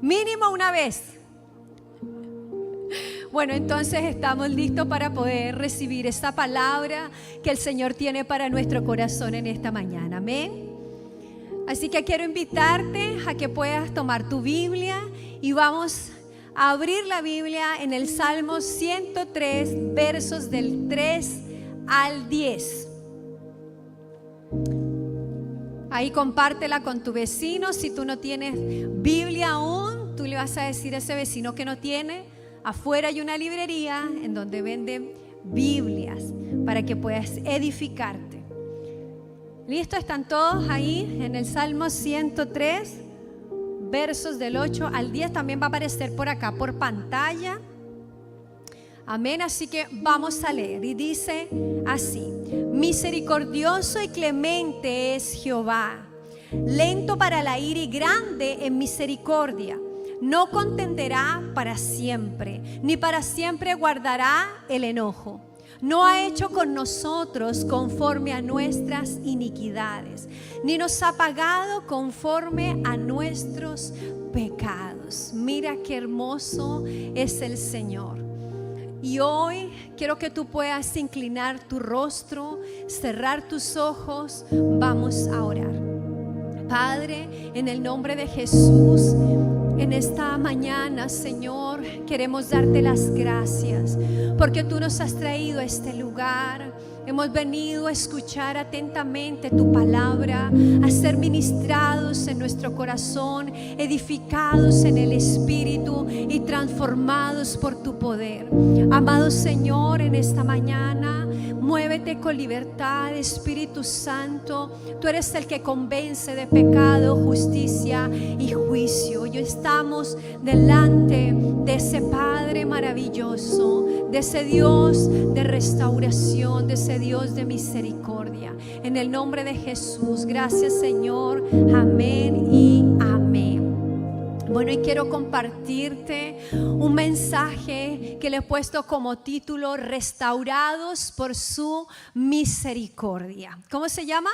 Mínimo una vez. Bueno, entonces estamos listos para poder recibir esta palabra que el Señor tiene para nuestro corazón en esta mañana. Amén. Así que quiero invitarte a que puedas tomar tu Biblia y vamos a abrir la Biblia en el Salmo 103, versos del 3 al 10. Ahí compártela con tu vecino. Si tú no tienes Biblia aún, tú le vas a decir a ese vecino que no tiene. Afuera hay una librería en donde venden Biblias para que puedas edificarte. ¿Listo? ¿Están todos ahí en el Salmo 103, versos del 8 al 10? También va a aparecer por acá, por pantalla. Amén, así que vamos a leer. Y dice así: misericordioso y clemente es Jehová, lento para la ira y grande en misericordia. No contenderá para siempre, ni para siempre guardará el enojo. No ha hecho con nosotros conforme a nuestras iniquidades, ni nos ha pagado conforme a nuestros pecados. Mira qué hermoso es el Señor. Y hoy quiero que tú puedas inclinar tu rostro, cerrar tus ojos. Vamos a orar. Padre, en el nombre de Jesús, en esta mañana, Señor, queremos darte las gracias porque tú nos has traído a este lugar. Hemos venido a escuchar atentamente tu palabra, a ser ministrados en nuestro corazón, edificados en el Espíritu y transformados por tu poder. Amado Señor, en esta mañana, muévete con libertad, Espíritu Santo. Tú eres el que convence de pecado, justicia y juicio. Hoy estamos delante de ese Padre maravilloso, de ese Dios de restauración, de ese Dios de misericordia. En el nombre de Jesús, gracias Señor. Amén y amén. Bueno, y quiero compartirte un mensaje que le he puesto como título: restaurados por su misericordia. ¿Cómo se llama?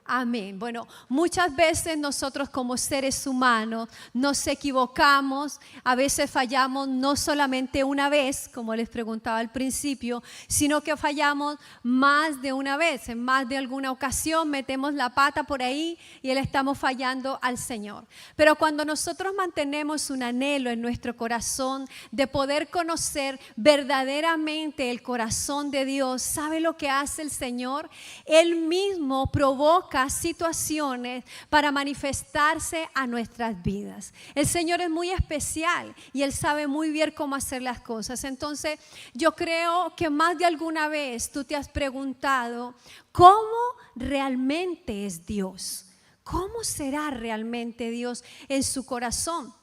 Amén. Bueno, muchas veces nosotros como seres humanos nos equivocamos, a veces fallamos no solamente una vez, como les preguntaba al principio, sino que fallamos más de una vez, en más de alguna ocasión metemos la pata por ahí y le estamos fallando al Señor. Pero cuando nosotros mantenemos un anhelo en nuestro corazón de poder conocer verdaderamente el corazón de Dios, ¿sabe lo que hace el Señor? Él mismo provoca situaciones para manifestarse a nuestras vidas. El Señor es muy especial y Él sabe muy bien cómo hacer las cosas. Entonces yo creo que más de alguna vez tú te has preguntado ¿cómo realmente es Dios? ¿Cómo será realmente Dios en su corazón?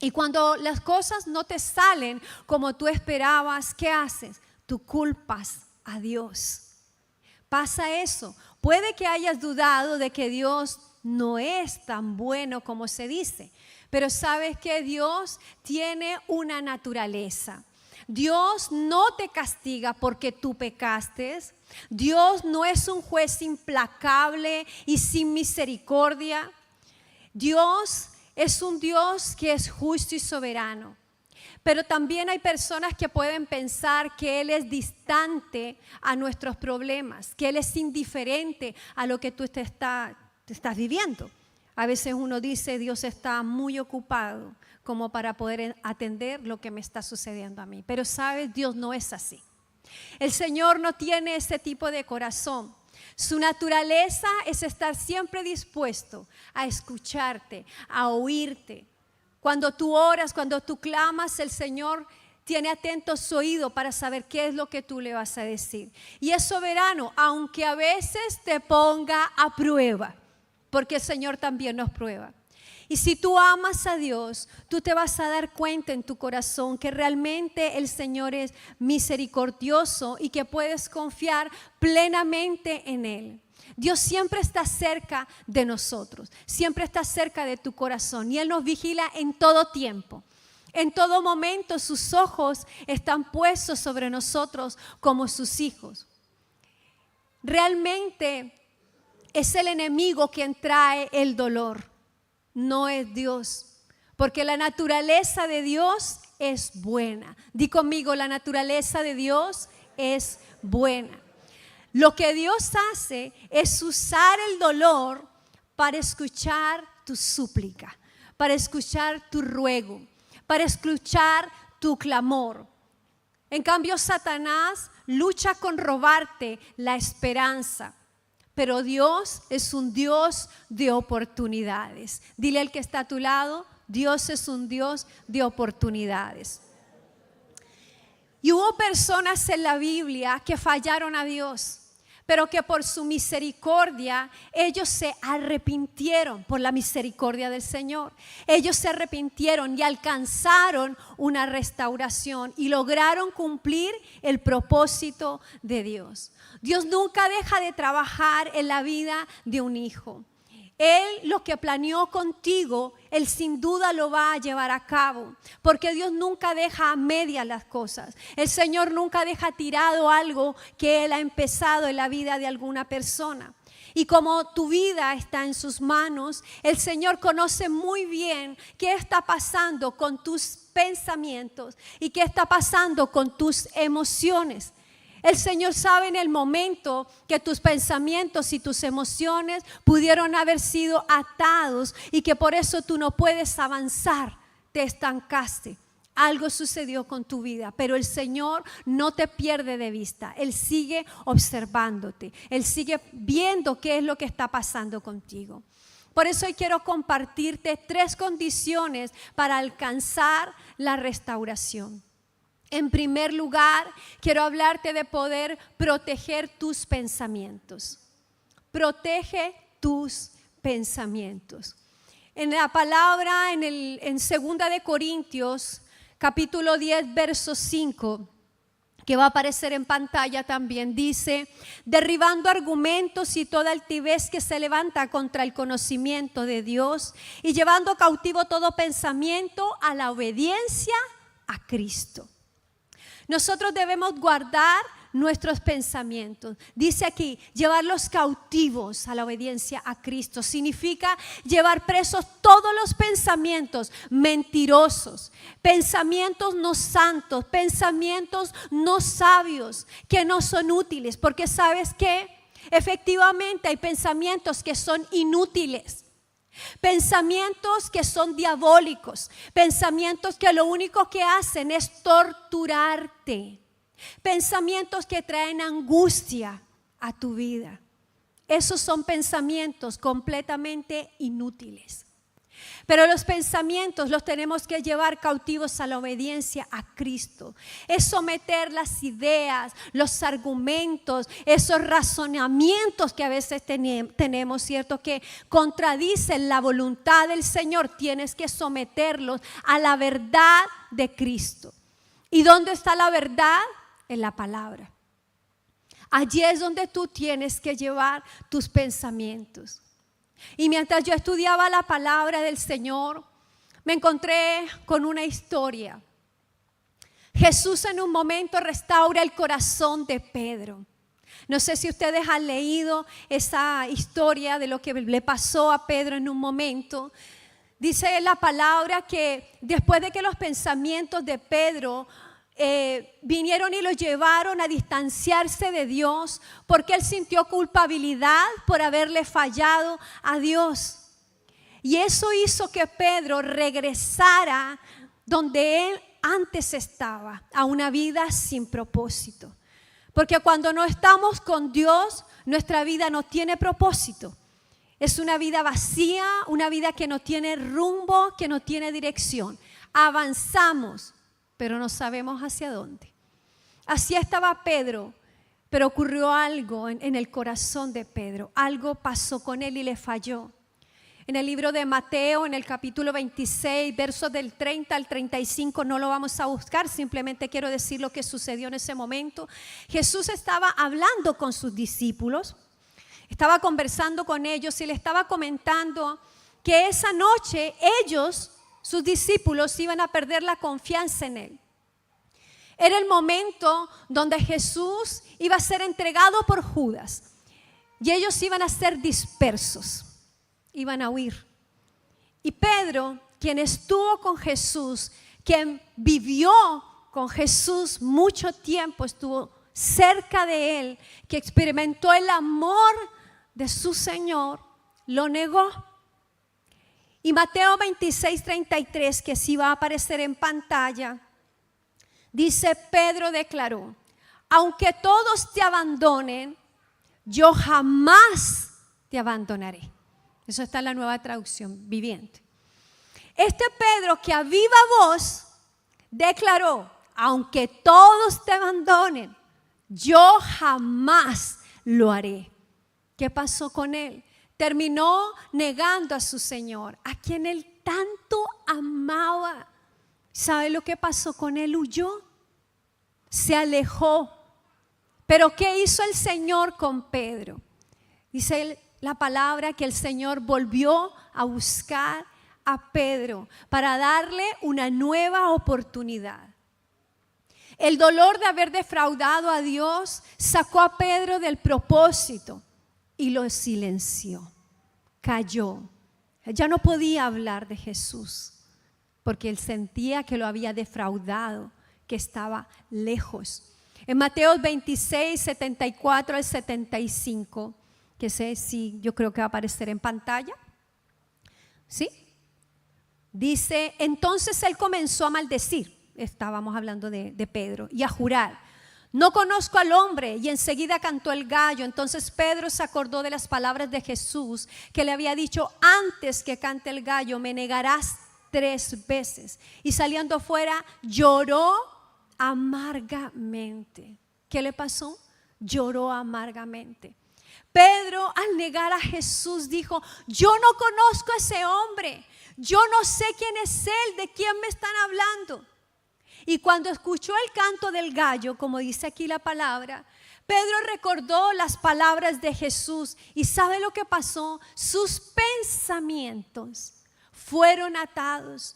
Y cuando las cosas no te salen como tú esperabas, ¿qué haces? Tú culpas a Dios. Pasa eso. Puede que hayas dudado de que Dios no es tan bueno como se dice, pero sabes que Dios tiene una naturaleza. Dios no te castiga porque tú pecaste. Dios no es un juez implacable y sin misericordia. Dios es un Dios que es justo y soberano. Pero también hay personas que pueden pensar que Él es distante a nuestros problemas, que Él es indiferente a lo que tú te estás viviendo. A veces uno dice, Dios está muy ocupado como para poder atender lo que me está sucediendo a mí. Pero sabes, Dios no es así. El Señor no tiene ese tipo de corazón. Su naturaleza es estar siempre dispuesto a escucharte, a oírte. Cuando tú oras, cuando tú clamas, el Señor tiene atento su oído para saber qué es lo que tú le vas a decir. Y es soberano, aunque a veces te ponga a prueba, porque el Señor también nos prueba. Y si tú amas a Dios, tú te vas a dar cuenta en tu corazón que realmente el Señor es misericordioso y que puedes confiar plenamente en Él. Dios siempre está cerca de nosotros, siempre está cerca de tu corazón y Él nos vigila en todo tiempo. En todo momento sus ojos están puestos sobre nosotros como sus hijos. Realmente es el enemigo quien trae el dolor. no es Dios. Porque la naturaleza de Dios es buena. Di conmigo, la naturaleza de Dios es buena. Lo que Dios hace es usar el dolor para escuchar tu súplica, para escuchar tu ruego, para escuchar tu clamor. En cambio, Satanás lucha con robarte la esperanza. Pero Dios es un Dios de oportunidades. Dile al que está a tu lado, Dios es un Dios de oportunidades. Y hubo personas en la Biblia que fallaron a Dios, pero que por su misericordia ellos se arrepintieron por la misericordia del Señor. Ellos se arrepintieron y alcanzaron una restauración y lograron cumplir el propósito de Dios. Dios nunca deja de trabajar en la vida de un hijo. Él lo que planeó contigo, Él sin duda lo va a llevar a cabo, porque Dios nunca deja a medias las cosas. El Señor nunca deja tirado algo que Él ha empezado en la vida de alguna persona. Y como tu vida está en sus manos, el Señor conoce muy bien qué está pasando con tus pensamientos y qué está pasando con tus emociones. El Señor sabe en el momento que tus pensamientos y tus emociones pudieron haber sido atados y que por eso tú no puedes avanzar, te estancaste. Algo sucedió con tu vida, pero el Señor no te pierde de vista. Él sigue observándote, Él sigue viendo qué es lo que está pasando contigo. Por eso hoy quiero compartirte 3 condiciones para alcanzar la restauración. En primer lugar, quiero hablarte de poder proteger tus pensamientos. Protege tus pensamientos. En la palabra, en 2 de Corintios, capítulo 10, verso 5, que va a aparecer en pantalla también, dice: derribando argumentos y toda altivez que se levanta contra el conocimiento de Dios y llevando cautivo todo pensamiento a la obediencia a Cristo. Nosotros debemos guardar nuestros pensamientos. Dice aquí, llevarlos cautivos a la obediencia a Cristo. Significa llevar presos todos los pensamientos mentirosos, pensamientos no santos, pensamientos no sabios, que no son útiles. Porque ¿sabes qué? Efectivamente hay pensamientos que son inútiles. Pensamientos que son diabólicos, pensamientos que lo único que hacen es torturarte, pensamientos que traen angustia a tu vida. Esos son pensamientos completamente inútiles. Pero los pensamientos los tenemos que llevar cautivos a la obediencia a Cristo. Es someter las ideas, los argumentos, esos razonamientos que a veces tenemos, ¿cierto? Que contradicen la voluntad del Señor. Tienes que someterlos a la verdad de Cristo. ¿Y dónde está la verdad? En la palabra. Allí es donde tú tienes que llevar tus pensamientos. Y mientras yo estudiaba la palabra del Señor, me encontré con una historia. Jesús en un momento restaura el corazón de Pedro. No sé si ustedes han leído esa historia de lo que le pasó a Pedro en un momento. Dice la palabra que después de que los pensamientos de Pedro vinieron y lo llevaron a distanciarse de Dios, porque él sintió culpabilidad por haberle fallado a Dios. Y eso hizo que Pedro regresara donde él antes estaba, a una vida sin propósito. Porque cuando no estamos con Dios, nuestra vida no tiene propósito. Es una vida vacía, una vida que no tiene rumbo, que no tiene dirección. Avanzamos, pero no sabemos hacia dónde. Así estaba Pedro, pero ocurrió algo en el corazón de Pedro. Algo pasó con él y le falló. En el libro de Mateo, en el capítulo 26, versos del 30 al 35, no lo vamos a buscar, simplemente quiero decir lo que sucedió en ese momento. Jesús estaba hablando con sus discípulos, estaba conversando con ellos y le estaba comentando que esa noche ellos, sus discípulos, iban a perder la confianza en él. Era el momento donde Jesús iba a ser entregado por Judas y ellos iban a ser dispersos, iban a huir. Y Pedro, quien estuvo con Jesús, quien vivió con Jesús mucho tiempo, estuvo cerca de él, que experimentó el amor de su Señor, lo negó. Y Mateo 26:33, que sí va a aparecer en pantalla, dice: Pedro declaró: aunque todos te abandonen, yo jamás te abandonaré. Eso está en la Nueva Traducción Viviente. Este Pedro, que a viva voz declaró: aunque todos te abandonen, yo jamás lo haré. ¿Qué pasó con él? Terminó negando a su Señor, a quien él tanto amaba. ¿Sabe lo que pasó con él? Huyó, se alejó. Pero ¿qué hizo el Señor con Pedro? Dice la palabra que el Señor volvió a buscar a Pedro para darle una nueva oportunidad. El dolor de haber defraudado a Dios sacó a Pedro del propósito y lo silenció. Cayó. Ya no podía hablar de Jesús porque él sentía que lo había defraudado, que estaba lejos. En Mateo 26, 74 al 75, que sé si yo creo que va a aparecer en pantalla, ¿sí? Dice: entonces él comenzó a maldecir, estábamos hablando de Pedro, y a jurar: no conozco al hombre. Y enseguida cantó el gallo. Entonces Pedro se acordó de las palabras de Jesús, que le había dicho: antes que cante el gallo me negarás 3 veces. Y saliendo fuera lloró amargamente. ¿Qué le pasó? Lloró amargamente. Pedro, al negar a Jesús, dijo: yo no conozco a ese hombre, yo no sé quién es él, de quién me están hablando. Y cuando escuchó el canto del gallo, como dice aquí la palabra, Pedro recordó las palabras de Jesús. ¿Y sabe lo que pasó? Sus pensamientos fueron atados.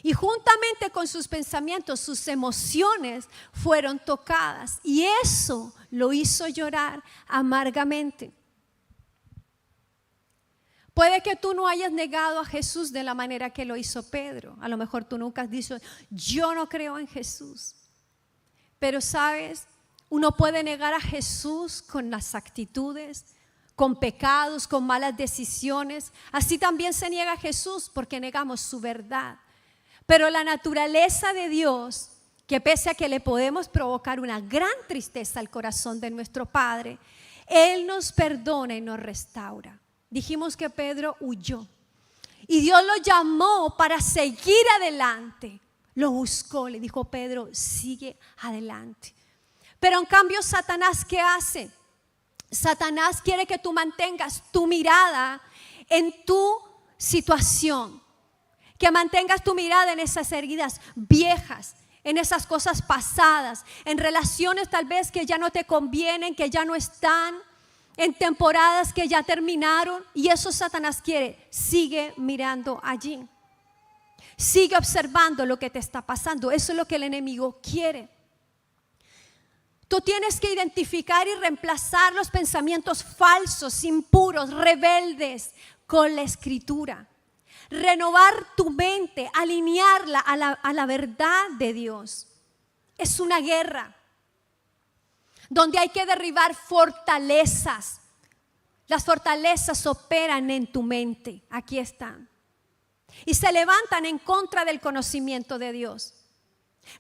Y juntamente con sus pensamientos, sus emociones fueron tocadas. Y eso lo hizo llorar amargamente. Puede que tú no hayas negado a Jesús de la manera que lo hizo Pedro. A lo mejor tú nunca has dicho: yo no creo en Jesús. Pero sabes, uno puede negar a Jesús con las actitudes, con pecados, con malas decisiones. Así también se niega a Jesús porque negamos su verdad. Pero la naturaleza de Dios, que pese a que le podemos provocar una gran tristeza al corazón de nuestro Padre, Él nos perdona y nos restaura. Dijimos que Pedro huyó y Dios lo llamó para seguir adelante. Lo buscó, le dijo: Pedro, sigue adelante. Pero en cambio Satanás, ¿qué hace? Satanás quiere que tú mantengas tu mirada en tu situación, que mantengas tu mirada en esas heridas viejas, en esas cosas pasadas, en relaciones tal vez que ya no te convienen, que ya no están, en temporadas que ya terminaron. Y eso Satanás quiere. Sigue mirando allí, sigue observando lo que te está pasando. Eso es lo que el enemigo quiere. Tú tienes que identificar y reemplazar los pensamientos falsos, impuros, rebeldes con la Escritura. Renovar tu mente, alinearla a la verdad de Dios. Es una guerra donde hay que derribar fortalezas. Las fortalezas operan en tu mente, aquí están, y se levantan en contra del conocimiento de Dios.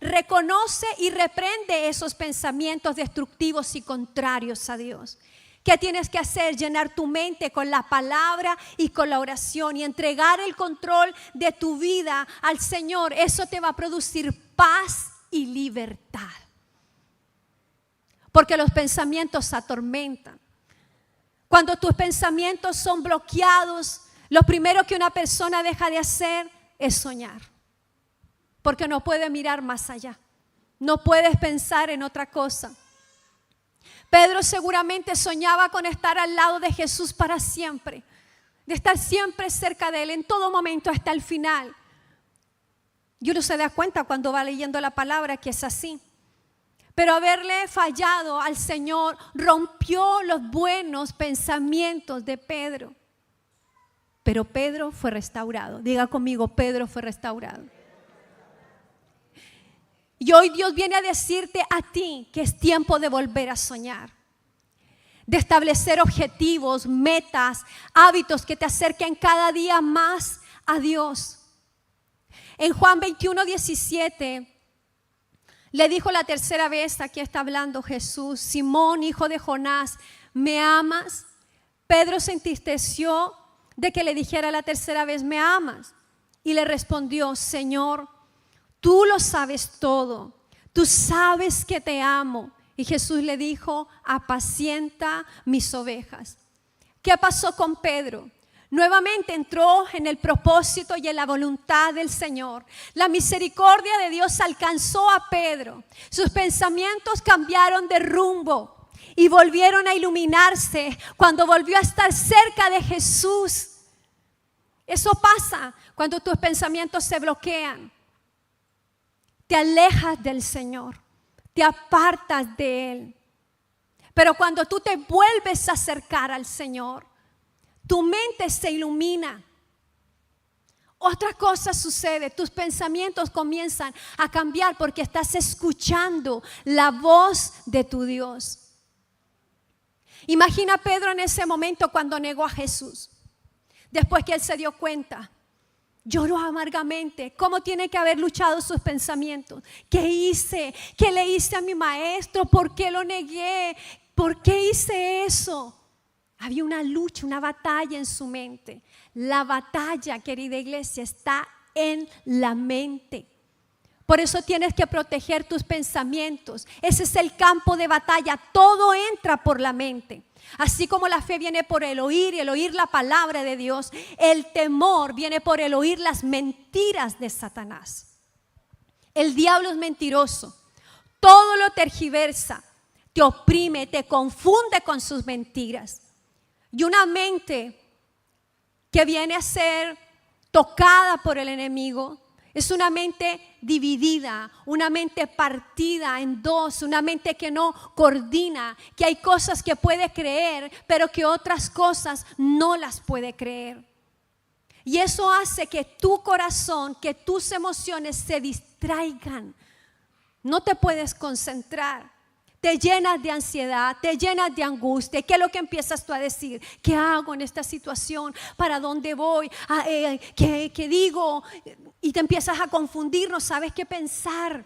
Reconoce y reprende esos pensamientos destructivos y contrarios a Dios. ¿Qué tienes que hacer? Llenar tu mente con la palabra y con la oración y entregar el control de tu vida al Señor. Eso te va a producir paz y libertad. Porque los pensamientos atormentan. Cuando tus pensamientos son bloqueados, lo primero que una persona deja de hacer es soñar. Porque no puede mirar más allá. No puedes pensar en otra cosa. Pedro seguramente soñaba con estar al lado de Jesús para siempre. De estar siempre cerca de Él, en todo momento hasta el final. Y uno se da cuenta cuando va leyendo la palabra que es así. Pero haberle fallado al Señor rompió los buenos pensamientos de Pedro. pero Pedro fue restaurado. Diga conmigo, Pedro fue restaurado. Y hoy Dios viene a decirte a ti que es tiempo de volver a soñar, de establecer objetivos, metas, hábitos que te acerquen cada día más a Dios. En Juan 21:17 le dijo la tercera vez, aquí está hablando Jesús: Simón, hijo de Jonás, ¿me amas? Pedro se entristeció de que le dijera la tercera vez: ¿me amas? Y le respondió: Señor, tú lo sabes todo, tú sabes que te amo. Y Jesús le dijo: apacienta mis ovejas. ¿Qué pasó con Pedro? Nuevamente entró en el propósito y en la voluntad del Señor. La misericordia de Dios alcanzó a Pedro. Sus pensamientos cambiaron de rumbo y volvieron a iluminarse cuando volvió a estar cerca de Jesús. Eso pasa cuando tus pensamientos se bloquean. Te alejas del Señor, te apartas de Él. Pero cuando tú te vuelves a acercar al Señor, tu mente se ilumina. Otra cosa sucede, tus pensamientos comienzan a cambiar porque estás escuchando la voz de tu Dios. Imagina a Pedro en ese momento cuando negó a Jesús. Después que él se dio cuenta, lloró amargamente. ¿Cómo tiene que haber luchado sus pensamientos? ¿Qué hice? ¿Qué le hice a mi maestro? ¿Por qué lo negué? ¿Por qué hice eso? Había una lucha, una batalla en su mente. La batalla, querida iglesia, está en la mente. Por eso tienes que proteger tus pensamientos. Ese es el campo de batalla. Todo entra por la mente. Así como la fe viene por el oír y el oír la palabra de Dios, el temor viene por el oír las mentiras de Satanás. El diablo es mentiroso. Todo lo tergiversa, te oprime, te confunde con sus mentiras. Y una mente que viene a ser tocada por el enemigo es una mente dividida, una mente partida en dos, una mente que no coordina, que hay cosas que puede creer, pero que otras cosas no las puede creer. Y eso hace que tu corazón, que tus emociones se distraigan. No te puedes concentrar. Te llenas de ansiedad, te llenas de angustia. ¿Qué es lo que empiezas tú a decir? ¿Qué hago en esta situación? ¿Para dónde voy? ¿Qué digo? Y te empiezas a confundir, no sabes qué pensar.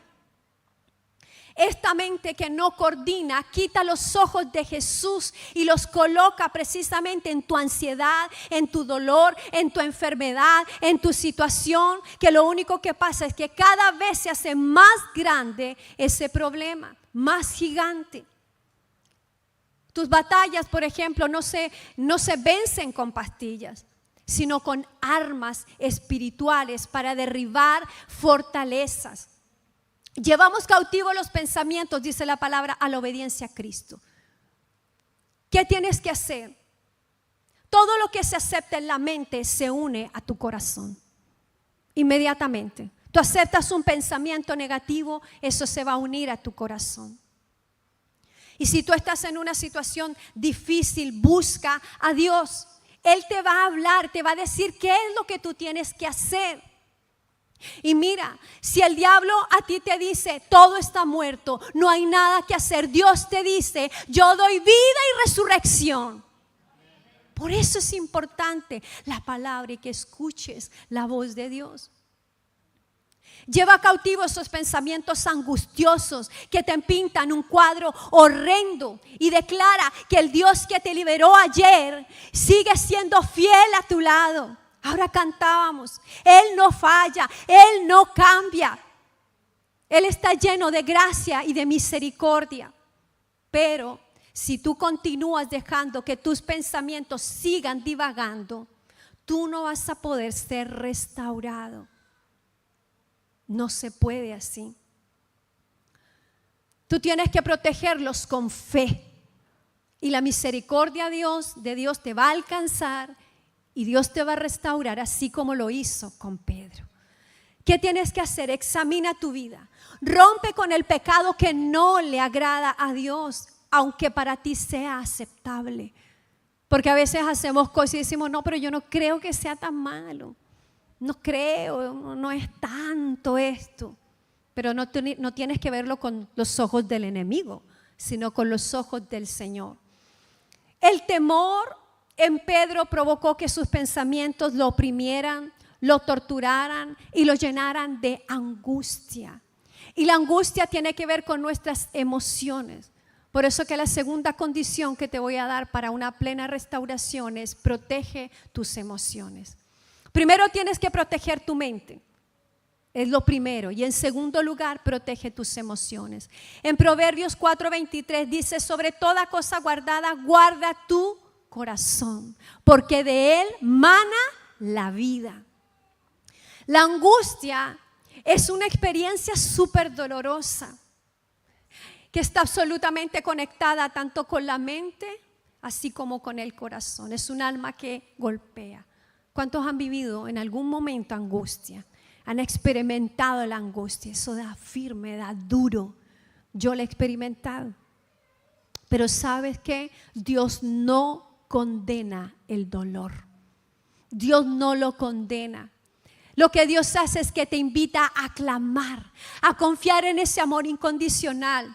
Esta mente que no coordina quita los ojos de Jesús y los coloca precisamente en tu ansiedad, en tu dolor, en tu enfermedad, en tu situación, que lo único que pasa es que cada vez se hace más grande ese problema, más gigante. Tus batallas, por ejemplo, no se vencen con pastillas, sino con armas espirituales para derribar fortalezas. Llevamos cautivos los pensamientos, dice la palabra, a la obediencia a Cristo. ¿Qué tienes que hacer? Todo lo que se acepta en la mente se une a tu corazón. Inmediatamente. Tú aceptas un pensamiento negativo, eso se va a unir a tu corazón. Y si tú estás en una situación difícil, busca a Dios. Él te va a hablar, te va a decir qué es lo que tú tienes que hacer. Y mira, si el diablo a ti te dice todo está muerto, no hay nada que hacer, Dios te dice yo doy vida y resurrección. Por eso es importante la palabra y que escuches la voz de Dios. Lleva cautivo esos pensamientos angustiosos que te pintan un cuadro horrendo y declara que el Dios que te liberó ayer sigue siendo fiel a tu lado. Ahora cantábamos, Él no falla, Él no cambia. Él está lleno de gracia y de misericordia. Pero si tú continúas dejando que tus pensamientos sigan divagando, tú no vas a poder ser restaurado. No se puede así. Tú tienes que protegerlos con fe. Y la misericordia de Dios te va a alcanzar. Y Dios te va a restaurar así como lo hizo con Pedro. ¿Qué tienes que hacer? Examina tu vida. Rompe con el pecado que no le agrada a Dios, aunque para ti sea aceptable. Porque a veces hacemos cosas y decimos, no, pero yo no creo que sea tan malo. No creo, no es tanto esto. Pero no tienes que verlo con los ojos del enemigo, sino con los ojos del Señor. El temor en Pedro provocó que sus pensamientos lo oprimieran, lo torturaran y lo llenaran de angustia. Y la angustia tiene que ver con nuestras emociones. Por eso que la segunda condición que te voy a dar para una plena restauración es protege tus emociones. Primero tienes que proteger tu mente. Es lo primero. Y en segundo lugar, protege tus emociones. En Proverbios 4:23 dice, sobre toda cosa guardada, guarda tu corazón, porque de él mana la vida. La angustia es una experiencia súper dolorosa, que está absolutamente conectada tanto con la mente, así como con el corazón. Es un alma que golpea. ¿Cuántos han vivido en algún momento angustia? Han experimentado la angustia. Eso da firme, da duro. Yo lo he experimentado. Pero ¿sabes qué? Dios no condena el dolor. Dios no lo condena. Lo que Dios hace es que te invita a clamar, a confiar en ese amor incondicional,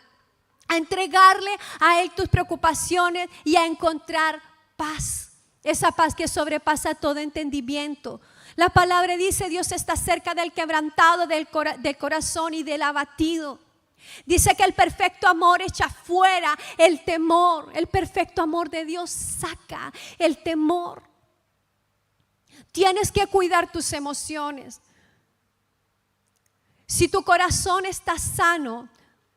a entregarle a Él tus preocupaciones y a encontrar paz. Esa paz que sobrepasa todo entendimiento. La palabra dice, Dios está cerca del quebrantado, del corazón y del abatido. Dice que el perfecto amor echa fuera el temor. El perfecto amor de Dios saca el temor. Tienes que cuidar tus emociones. Si tu corazón está sano,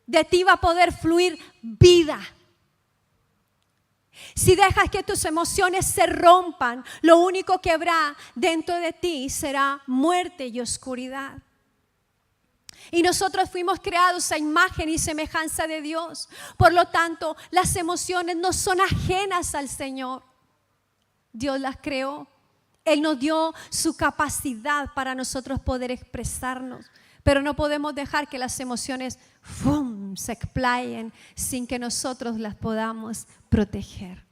de ti va a poder fluir vida. Si dejas que tus emociones se rompan, lo único que habrá dentro de ti será muerte y oscuridad. Y nosotros fuimos creados a imagen y semejanza de Dios. Por lo tanto, las emociones no son ajenas al Señor. Dios las creó. Él nos dio su capacidad para nosotros poder expresarnos. Pero no podemos dejar que las emociones se explayen sin que nosotros las podamos proteger.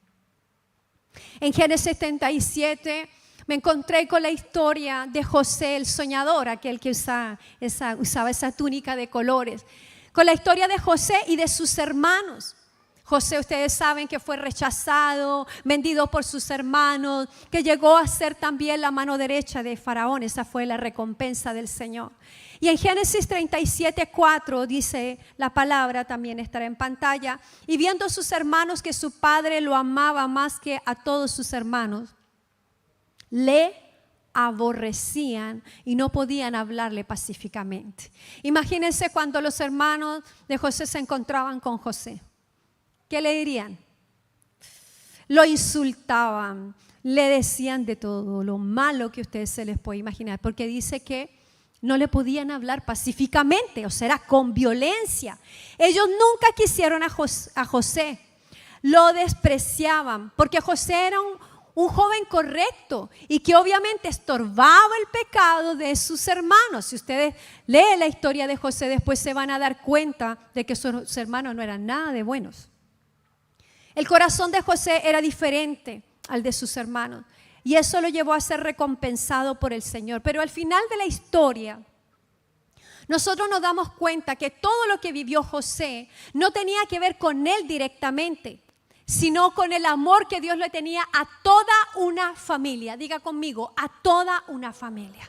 En Génesis 37 me encontré con la historia de José el soñador, aquel que usaba esa túnica de colores. Con la historia de José y de sus hermanos. José, ustedes saben que fue rechazado, vendido por sus hermanos, que llegó a ser también la mano derecha de Faraón. Esa fue la recompensa del Señor. Y en Génesis 37:4 dice la palabra, también estará en pantalla, y viendo sus hermanos que su padre lo amaba más que a todos sus hermanos, le aborrecían y no podían hablarle pacíficamente. Imagínense cuando los hermanos de José se encontraban con José. ¿Qué le dirían? Lo insultaban, le decían de todo, lo malo que ustedes se les puede imaginar, porque dice que no le podían hablar pacíficamente, o sea, era con violencia. Ellos nunca quisieron a José, lo despreciaban, porque José era un joven correcto y que obviamente estorbaba el pecado de sus hermanos. Si ustedes leen la historia de José, después se van a dar cuenta de que sus hermanos no eran nada de buenos. El corazón de José era diferente al de sus hermanos y eso lo llevó a ser recompensado por el Señor. Pero al final de la historia, nosotros nos damos cuenta que todo lo que vivió José no tenía que ver con él directamente, sino con el amor que Dios le tenía a toda una familia. Diga conmigo, a toda una familia.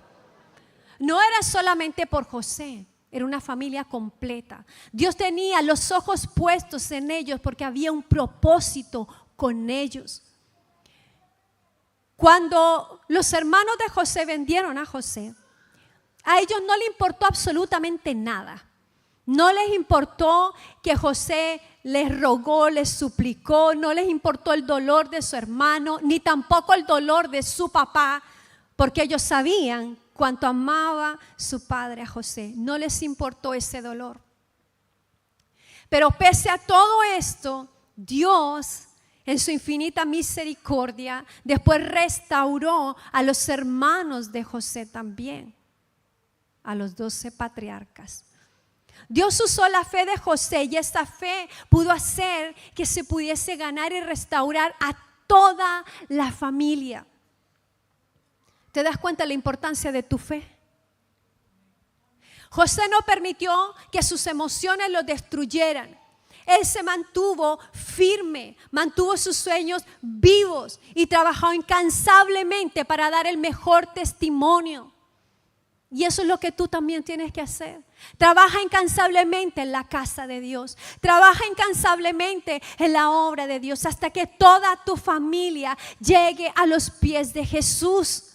No era solamente por José. Era una familia completa. Dios tenía los ojos puestos en ellos porque había un propósito con ellos. Cuando los hermanos de José vendieron a José, a ellos no les importó absolutamente nada. No les importó que José les rogó, les suplicó, no les importó el dolor de su hermano, ni tampoco el dolor de su papá, porque ellos sabían cuánto amaba su padre a José. No les importó ese dolor. Pero pese a todo esto, Dios, en su infinita misericordia, después restauró a los hermanos de José también, a los 12 patriarcas. Dios usó la fe de José y esta fe pudo hacer que se pudiese ganar y restaurar a toda la familia. ¿Te das cuenta de la importancia de tu fe? José no permitió que sus emociones lo destruyeran. Él se mantuvo firme, mantuvo sus sueños vivos y trabajó incansablemente para dar el mejor testimonio. Y eso es lo que tú también tienes que hacer. Trabaja incansablemente en la casa de Dios. Trabaja incansablemente en la obra de Dios hasta que toda tu familia llegue a los pies de Jesús.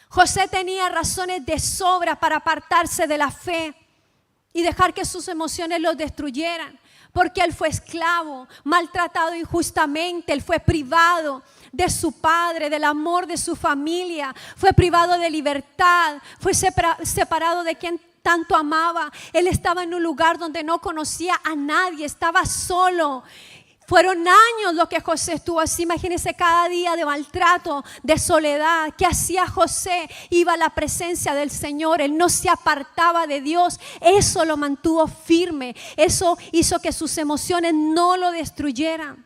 José tenía razones de sobra para apartarse de la fe y dejar que sus emociones lo destruyeran, porque él fue esclavo, maltratado injustamente, él fue privado de su padre, del amor de su familia, fue privado de libertad, fue separado de quien tanto amaba. Él estaba en un lugar donde no conocía a nadie, estaba solo. Fueron años lo que José estuvo así. Imagínense cada día de maltrato, de soledad. ¿Qué hacía José? Iba a la presencia del Señor. Él no se apartaba de Dios. Eso lo mantuvo firme. Eso hizo que sus emociones no lo destruyeran.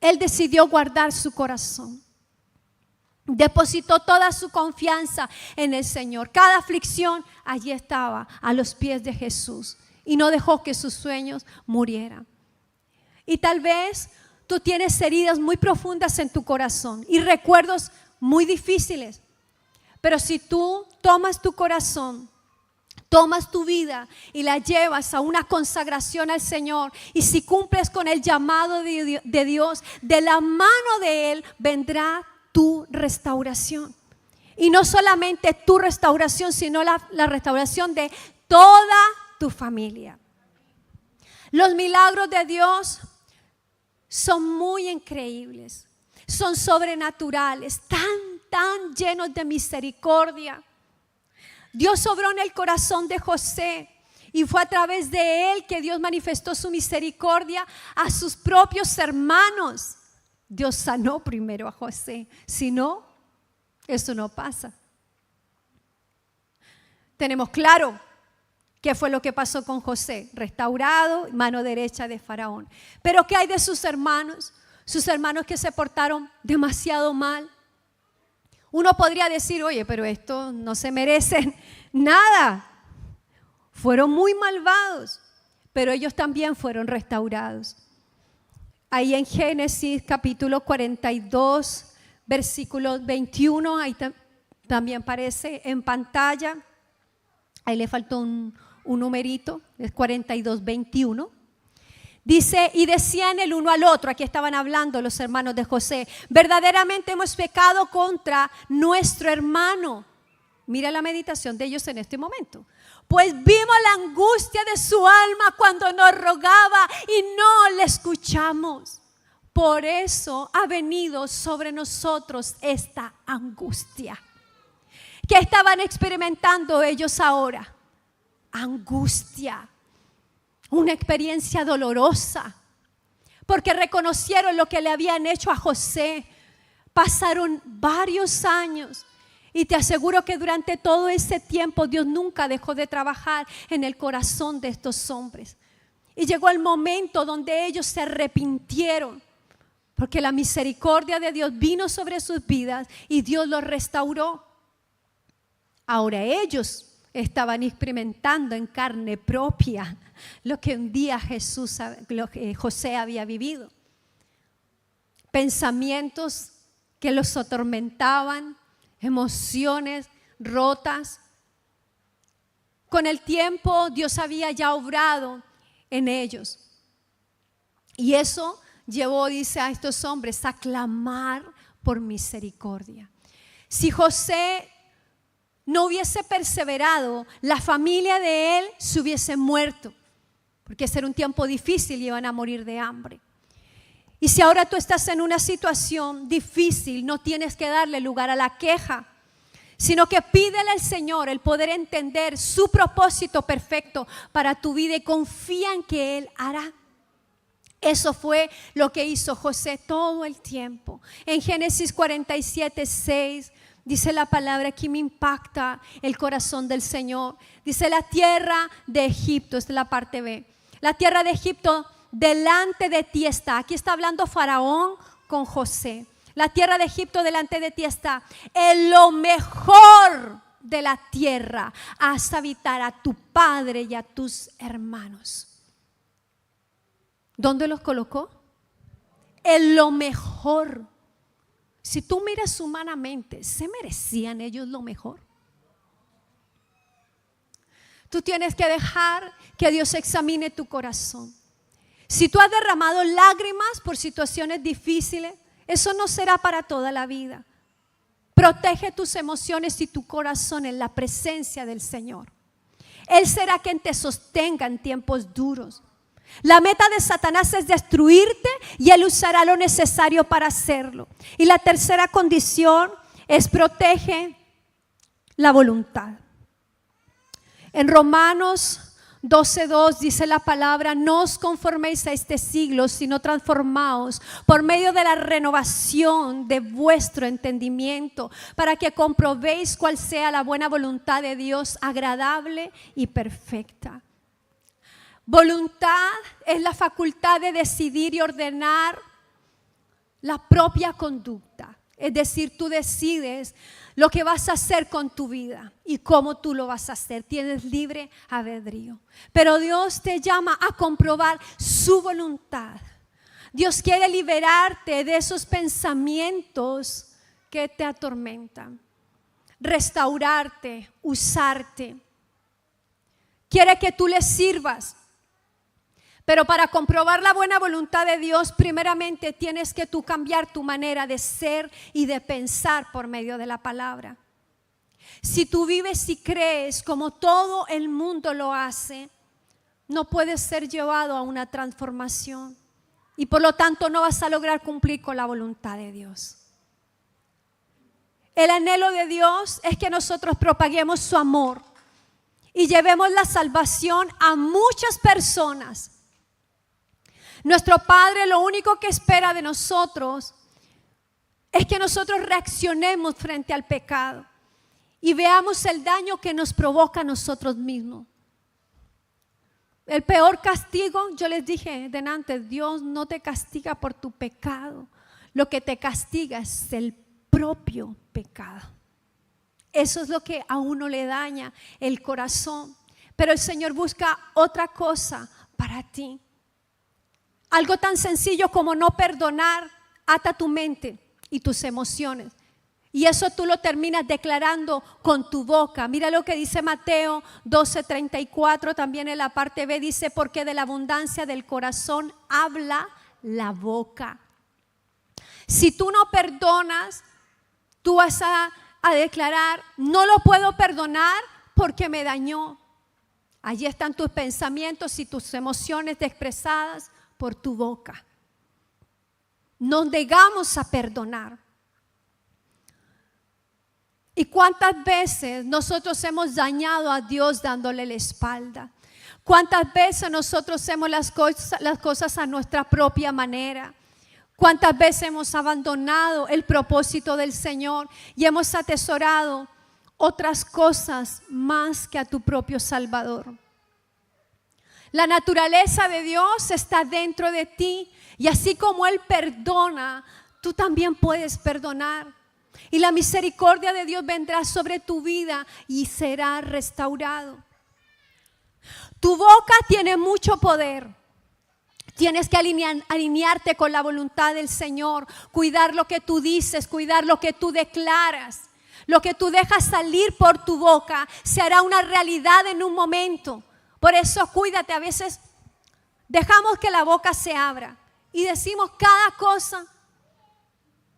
Él decidió guardar su corazón. Depositó toda su confianza en el Señor. Cada aflicción allí estaba a los pies de Jesús. Y no dejó que sus sueños murieran. Y tal vez tú tienes heridas muy profundas en tu corazón y recuerdos muy difíciles. Pero si tú tomas tu corazón, tomas tu vida y la llevas a una consagración al Señor, y si cumples con el llamado de Dios, de la mano de Él vendrá tu restauración. Y no solamente tu restauración, sino la restauración de toda tu familia. Los milagros de Dios son muy increíbles, son sobrenaturales, tan llenos de misericordia. Dios obró en el corazón de José y fue a través de él que Dios manifestó su misericordia a sus propios hermanos. Dios sanó primero a José, si no, eso no pasa. Tenemos claro ¿qué fue lo que pasó con José? Restaurado, mano derecha de Faraón. Pero ¿qué hay de sus hermanos? Sus hermanos que se portaron demasiado mal. Uno podría decir, oye, pero estos no se merecen nada. Fueron muy malvados, pero ellos también fueron restaurados. Ahí en Génesis capítulo 42, versículo 21, ahí también aparece en pantalla. Ahí le faltó un numerito, es 42:21. Dice, y decían el uno al otro, aquí estaban hablando los hermanos de José, verdaderamente hemos pecado contra nuestro hermano. Mira la meditación de ellos en este momento. Pues vimos la angustia de su alma cuando nos rogaba y no le escuchamos. Por eso ha venido sobre nosotros esta angustia. ¿Qué estaban experimentando ellos ahora? Angustia, una experiencia dolorosa, porque reconocieron lo que le habían hecho a José. Pasaron varios años y te aseguro que durante todo ese tiempo Dios nunca dejó de trabajar en el corazón de estos hombres. Y llegó el momento donde ellos se arrepintieron, porque la misericordia de Dios vino sobre sus vidas y Dios los restauró. Ahora ellos estaban experimentando en carne propia lo que un día José había vivido. Pensamientos que los atormentaban, emociones rotas. Con el tiempo Dios había ya obrado en ellos. Y eso llevó, dice, a estos hombres a clamar por misericordia. Si José no hubiese perseverado, la familia de él se hubiese muerto, porque ese era un tiempo difícil y iban a morir de hambre. Y si ahora tú estás en una situación difícil, no tienes que darle lugar a la queja, sino que pídele al Señor el poder entender su propósito perfecto para tu vida y confía en que Él hará. Eso fue lo que hizo José todo el tiempo. En Génesis 47:6 dice la palabra que me impacta el corazón del Señor. Dice la tierra de Egipto, esta es la parte B. La tierra de Egipto delante de ti está. Aquí está hablando Faraón con José. La tierra de Egipto delante de ti está. En lo mejor de la tierra haz habitar a tu padre y a tus hermanos. ¿Dónde los colocó? En lo mejor. Si tú miras humanamente, ¿se merecían ellos lo mejor? Tú tienes que dejar que Dios examine tu corazón. Si tú has derramado lágrimas por situaciones difíciles, eso no será para toda la vida. Protege tus emociones y tu corazón en la presencia del Señor. Él será quien te sostenga en tiempos duros. La meta de Satanás es destruirte y él usará lo necesario para hacerlo. Y la tercera condición es protege la voluntad. En Romanos 12:2 dice la palabra: no os conforméis a este siglo, sino transformaos por medio de la renovación de vuestro entendimiento, para que comprobéis cuál sea la buena voluntad de Dios, agradable y perfecta. Voluntad es la facultad de decidir y ordenar la propia conducta. Es decir, tú decides lo que vas a hacer con tu vida y cómo tú lo vas a hacer. Tienes libre albedrío. Pero Dios te llama a comprobar su voluntad. Dios quiere liberarte de esos pensamientos que te atormentan, restaurarte, usarte. Quiere que tú le sirvas. Pero para comprobar la buena voluntad de Dios, primeramente tienes que tú cambiar tu manera de ser y de pensar por medio de la palabra. Si tú vives y crees como todo el mundo lo hace, no puedes ser llevado a una transformación y por lo tanto no vas a lograr cumplir con la voluntad de Dios. El anhelo de Dios es que nosotros propaguemos su amor y llevemos la salvación a muchas personas. Nuestro Padre lo único que espera de nosotros es que nosotros reaccionemos frente al pecado y veamos el daño que nos provoca a nosotros mismos. El peor castigo, yo les dije delante, Dios no te castiga por tu pecado. Lo que te castiga es el propio pecado. Eso es lo que a uno le daña el corazón. Pero el Señor busca otra cosa para ti. Algo tan sencillo como no perdonar ata tu mente y tus emociones. Y eso tú lo terminas declarando con tu boca. Mira lo que dice Mateo 12:34, también en la parte B dice: porque de la abundancia del corazón habla la boca. Si tú no perdonas, tú vas a declarar: no lo puedo perdonar porque me dañó. Allí están tus pensamientos y tus emociones expresadas por tu boca. Nos negamos a perdonar. ¿Y cuántas veces nosotros hemos dañado a Dios dándole la espalda? ¿Cuántas veces nosotros hacemos las cosas a nuestra propia manera? ¿Cuántas veces hemos abandonado el propósito del Señor y hemos atesorado otras cosas más que a tu propio Salvador? La naturaleza de Dios está dentro de ti y así como Él perdona, tú también puedes perdonar. Y la misericordia de Dios vendrá sobre tu vida y será restaurado. Tu boca tiene mucho poder. Tienes que alinearte con la voluntad del Señor, cuidar lo que tú dices, cuidar lo que tú declaras. Lo que tú dejas salir por tu boca se hará una realidad en un momento. Por eso cuídate, a veces dejamos que la boca se abra y decimos cada cosa.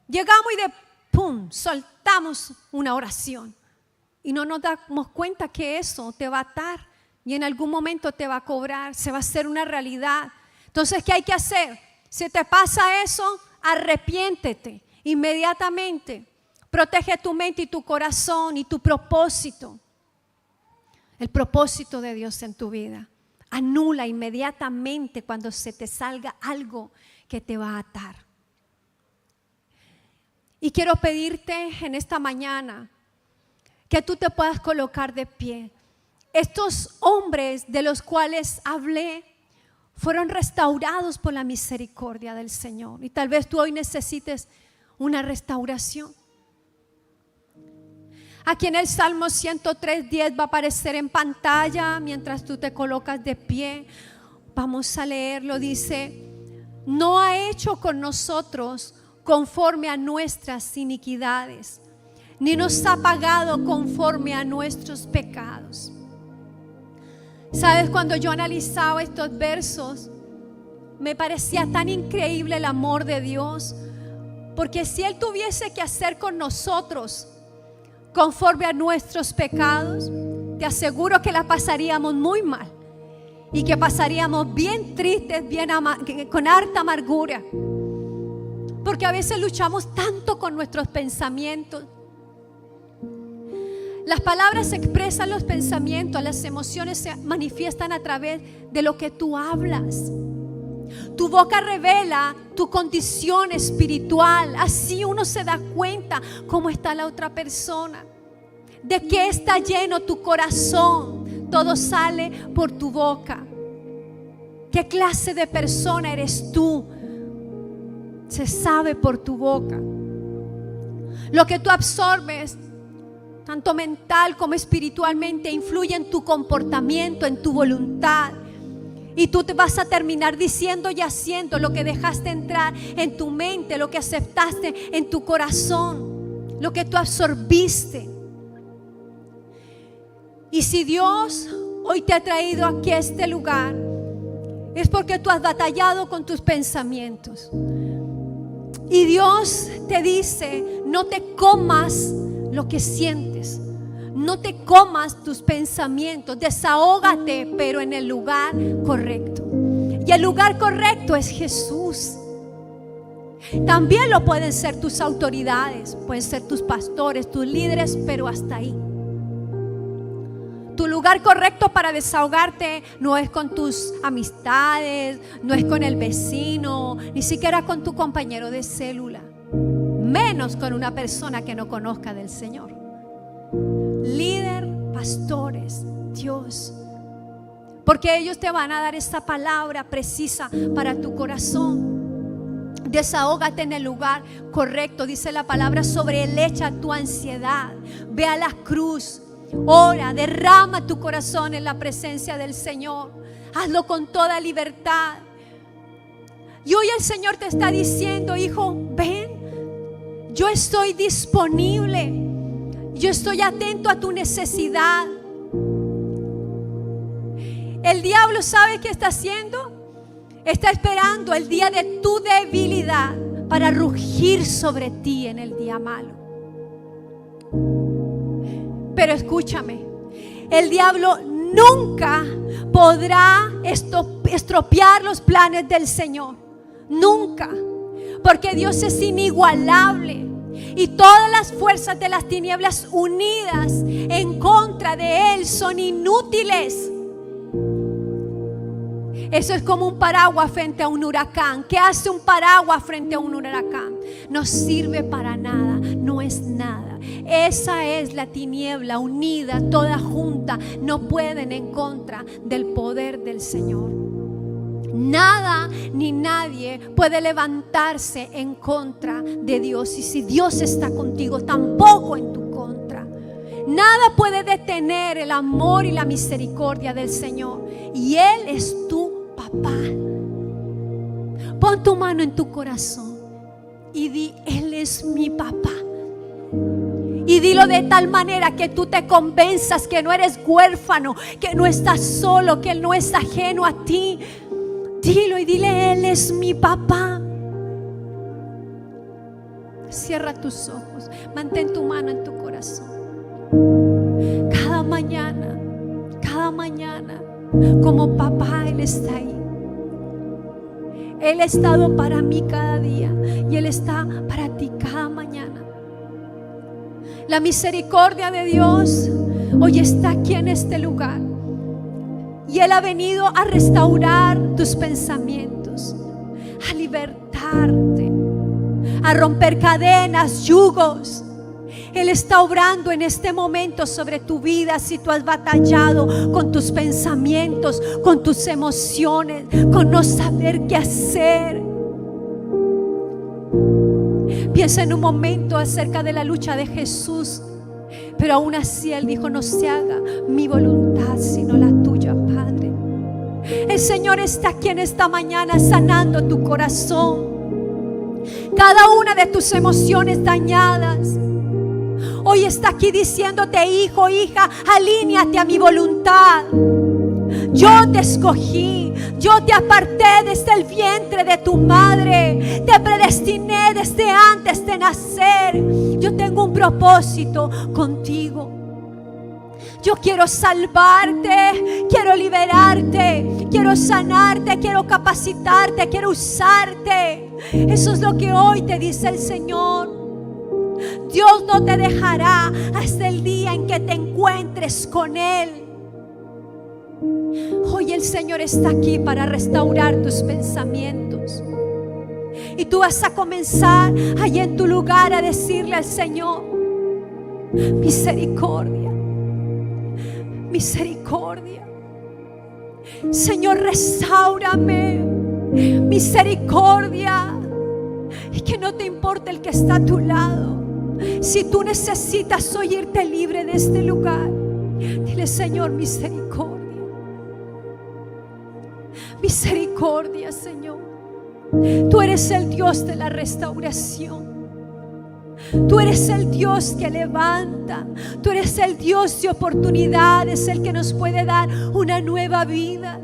Llegamos y de pum, soltamos una oración y no nos damos cuenta que eso te va a atar y en algún momento te va a cobrar, se va a hacer una realidad. Entonces, ¿qué hay que hacer? Si te pasa eso, arrepiéntete inmediatamente. Protege tu mente y tu corazón y tu propósito. El propósito de Dios en tu vida. Anula inmediatamente cuando se te salga algo que te va a atar. Y quiero pedirte en esta mañana que tú te puedas colocar de pie. Estos hombres de los cuales hablé fueron restaurados por la misericordia del Señor. Y tal vez tú hoy necesites una restauración. Aquí en el Salmo 103:10 va a aparecer en pantalla mientras tú te colocas de pie. Vamos a leerlo. Dice: no ha hecho con nosotros conforme a nuestras iniquidades, ni nos ha pagado conforme a nuestros pecados. Sabes, cuando yo analizaba estos versos, me parecía tan increíble el amor de Dios, porque si Él tuviese que hacer con nosotros conforme a nuestros pecados, te aseguro que la pasaríamos muy mal y que pasaríamos bien tristes, con harta amargura, porque a veces luchamos tanto con nuestros pensamientos. Las palabras expresan los pensamientos, las emociones se manifiestan a través de lo que tú hablas. Tu boca revela tu condición espiritual. Así uno se da cuenta cómo está la otra persona, de qué está lleno tu corazón. Todo sale por tu boca. ¿Qué clase de persona eres tú? Se sabe por tu boca. Lo que tú absorbes, tanto mental como espiritualmente, influye en tu comportamiento, en tu voluntad. Y tú te vas a terminar diciendo y haciendo lo que dejaste entrar en tu mente, lo que aceptaste en tu corazón, lo que tú absorbiste. Y si Dios hoy te ha traído aquí a este lugar, es porque tú has batallado con tus pensamientos. Y Dios te dice: no te comas lo que sientes, no te comas tus pensamientos, desahógate, pero en el lugar correcto. Y el lugar correcto es Jesús. También lo pueden ser tus autoridades, pueden ser tus pastores, tus líderes, pero hasta ahí. Tu lugar correcto para desahogarte no es con tus amistades, no es con el vecino, ni siquiera con tu compañero de célula, menos con una persona que no conozca del Señor. Líder, pastores, Dios, porque ellos te van a dar esa palabra precisa para tu corazón. Desahógate en el lugar correcto. Dice la palabra: sobre él echa tu ansiedad. Ve a la cruz, ora, derrama tu corazón en la presencia del Señor. Hazlo con toda libertad. Y hoy el Señor te está diciendo: hijo, ven, yo estoy disponible, yo estoy atento a tu necesidad. El diablo sabe qué está haciendo. Está esperando el día de tu debilidad para rugir sobre ti en el día malo. Pero escúchame, el diablo nunca podrá estropear los planes del Señor. Nunca. Porque Dios es inigualable. Y todas las fuerzas de las tinieblas unidas en contra de Él son inútiles. Eso es como un paraguas frente a un huracán. ¿Qué hace un paraguas frente a un huracán? No sirve para nada, no es nada. Esa es la tiniebla unida, toda junta. No pueden en contra del poder del Señor. Nada ni nadie puede levantarse en contra de Dios. Y si Dios está contigo, tampoco en tu contra. Nada puede detener el amor y la misericordia del Señor. Y Él es tu papá. Pon tu mano en tu corazón y di: Él es mi papá. Y dilo de tal manera que tú te convenzas que no eres huérfano, que no estás solo, que Él no es ajeno a ti. Dilo y dile: Él es mi papá. Cierra tus ojos, mantén tu mano en tu corazón. Cada mañana, como papá, Él está ahí. Él ha estado para mí cada día y Él está para ti cada mañana. La misericordia de Dios hoy está aquí en este lugar. Y Él ha venido a restaurar tus pensamientos, a libertarte, a romper cadenas, yugos. Él está obrando en este momento sobre tu vida. Si tú has batallado con tus pensamientos, con tus emociones, con no saber qué hacer, piensa en un momento acerca de la lucha de Jesús. Pero aún así Él dijo: no se haga mi voluntad sino la tuya, Padre. El Señor está aquí en esta mañana sanando tu corazón, cada una de tus emociones dañadas. Hoy está aquí diciéndote: hijo, hija, alíñate a mi voluntad. Yo te escogí, yo te aparté desde el vientre de tu madre, te predestiné desde antes de nacer. Yo tengo un propósito contigo. Yo quiero salvarte, quiero liberarte, quiero sanarte, quiero capacitarte, quiero usarte. Eso es lo que hoy te dice el Señor. Dios no te dejará hasta el día en que te encuentres con Él. Hoy el Señor está aquí para restaurar tus pensamientos. Y tú vas a comenzar allí en tu lugar a decirle al Señor: misericordia, misericordia. Señor, restáurame. Misericordia. Y que no te importe el que está a tu lado. Si tú necesitas hoy irte libre de este lugar, dile: Señor, misericordia. Misericordia, Señor. Tú eres el Dios de la restauración. Tú eres el Dios que levanta. Tú eres el Dios de oportunidades, el que nos puede dar una nueva vida.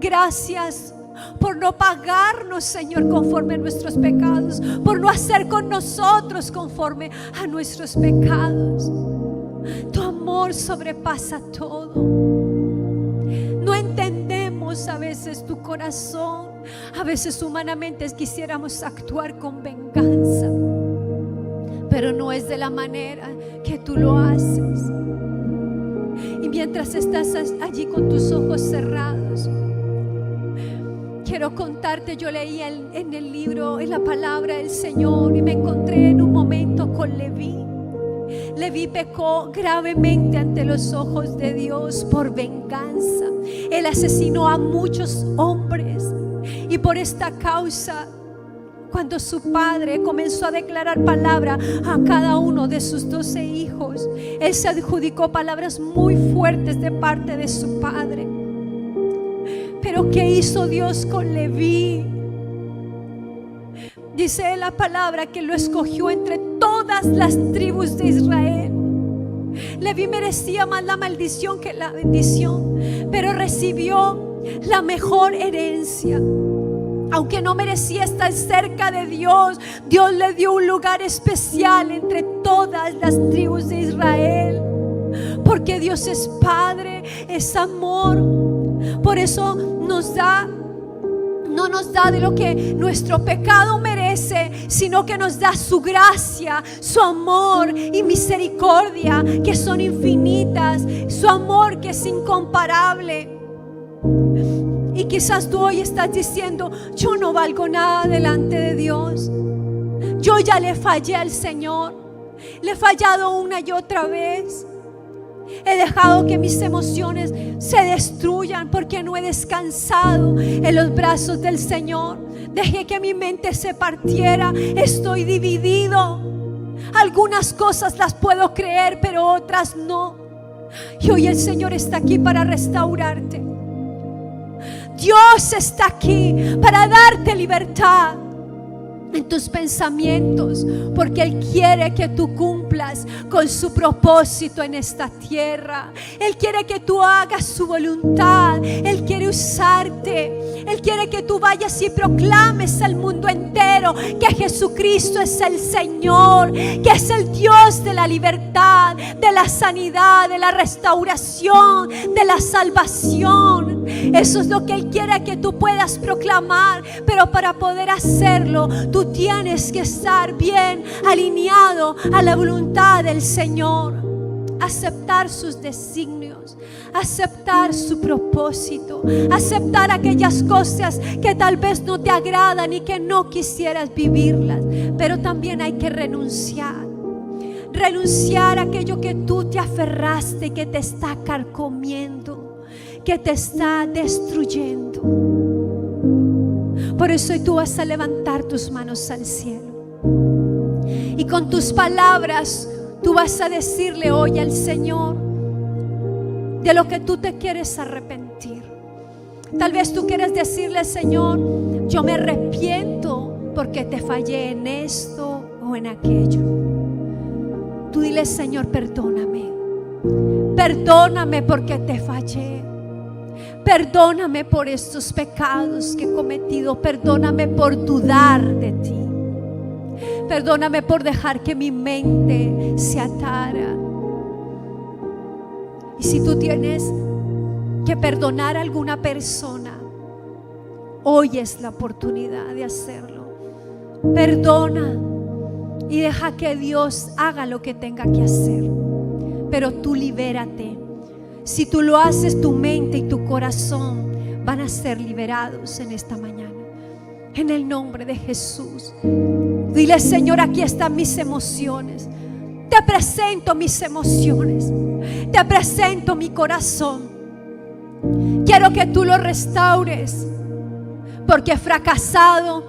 Gracias por no pagarnos, Señor, conforme a nuestros pecados, por no hacer con nosotros conforme a nuestros pecados. Tu amor sobrepasa todo. No entendemos a veces tu corazón. A veces humanamente quisiéramos actuar con venganza, pero no es de la manera que tú lo haces. Y mientras estás allí con tus ojos cerrados, quiero contarte, yo leí en el libro, en la palabra del Señor, y me encontré en un momento con Leví. Leví pecó gravemente ante los ojos de Dios por venganza. Él asesinó a muchos hombres, y por esta causa, cuando su padre comenzó a declarar palabra a cada uno de sus 12 hijos, él se adjudicó palabras muy fuertes de parte de su padre. Pero ¿qué hizo Dios con Leví? Dice la palabra que lo escogió entre todas las tribus de Israel. Leví merecía más la maldición que la bendición, pero recibió la mejor herencia. Aunque no merecía estar cerca de Dios, Dios le dio un lugar especial entre todas las tribus de Israel. Porque Dios es Padre, es amor. Por eso nos da, no nos da de lo que nuestro pecado merece, sino que nos da su gracia, su amor y misericordia, que son infinitas, su amor que es incomparable. Y quizás tú hoy estás diciendo: yo no valgo nada delante de Dios. Yo ya le fallé al Señor. Le he fallado una y otra vez. He dejado que mis emociones se destruyan porque no he descansado en los brazos del Señor. Dejé que mi mente se partiera. Estoy dividido. Algunas cosas las puedo creer, pero otras no. Y hoy el Señor está aquí para restaurarte. Dios está aquí para darte libertad en tus pensamientos, porque Él quiere que tú cumplas con su propósito en esta tierra. Él quiere que tú hagas su voluntad. Él quiere usarte. Él quiere que tú vayas y proclames al mundo entero que Jesucristo es el Señor, que es el Dios de la libertad, de la sanidad, de la restauración, de la salvación. Eso es lo que Él quiere que tú puedas proclamar. Pero para poder hacerlo, tú tienes que estar bien alineado a la voluntad del Señor. Aceptar sus designios, aceptar su propósito, aceptar aquellas cosas que tal vez no te agradan y que no quisieras vivirlas. Pero también hay que renunciar. renunciar a aquello que tú te aferraste, que te está carcomiendo, que te está destruyendo. Por eso hoy tú vas a levantar tus manos al cielo y con tus palabras tú vas a decirle hoy al Señor de lo que tú te quieres arrepentir. Tal vez tú quieres decirle: Señor, yo me arrepiento porque te fallé en esto o en aquello. Tú dile: Señor, perdóname. Perdóname porque te fallé. Perdóname por estos pecados que he cometido. Perdóname por dudar de ti. Perdóname por dejar que mi mente se atara. Y si tú tienes que perdonar a alguna persona, hoy es la oportunidad de hacerlo. Perdona y deja que Dios haga lo que tenga que hacer. Pero tú libérate. Si tú lo haces, tu mente y tu corazón van a ser liberados en esta mañana. En el nombre de Jesús. Dile: Señor, aquí están mis emociones. Te presento mis emociones. Te presento mi corazón. Quiero que tú lo restaures, porque he fracasado,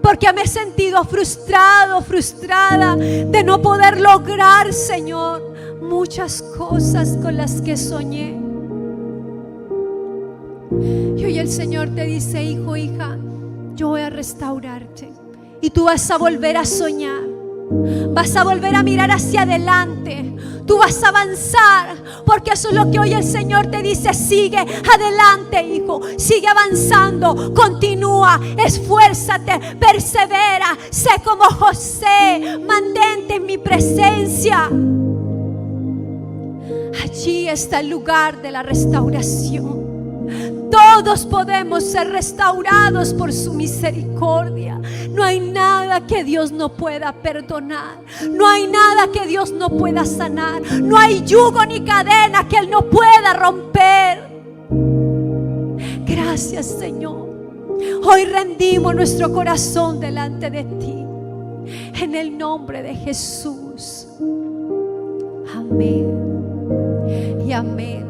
porque me he sentido frustrado, frustrada de no poder lograr, Señor, muchas cosas con las que soñé. Y hoy el Señor te dice: hijo, hija, yo voy a restaurarte y tú vas a volver a soñar. Vas a volver a mirar hacia adelante. Tú vas a avanzar, porque eso es lo que hoy el Señor te dice: sigue adelante, hijo, sigue avanzando, continúa, esfuérzate, persevera, sé como José, mantente en mi presencia. Allí está el lugar de la restauración. Todos podemos ser restaurados por su misericordia. No hay nada que Dios no pueda perdonar. No hay nada que Dios no pueda sanar. No hay yugo ni cadena que Él no pueda romper. Gracias, Señor. Hoy rendimos nuestro corazón delante de ti. En el nombre de Jesús. Amén y amén.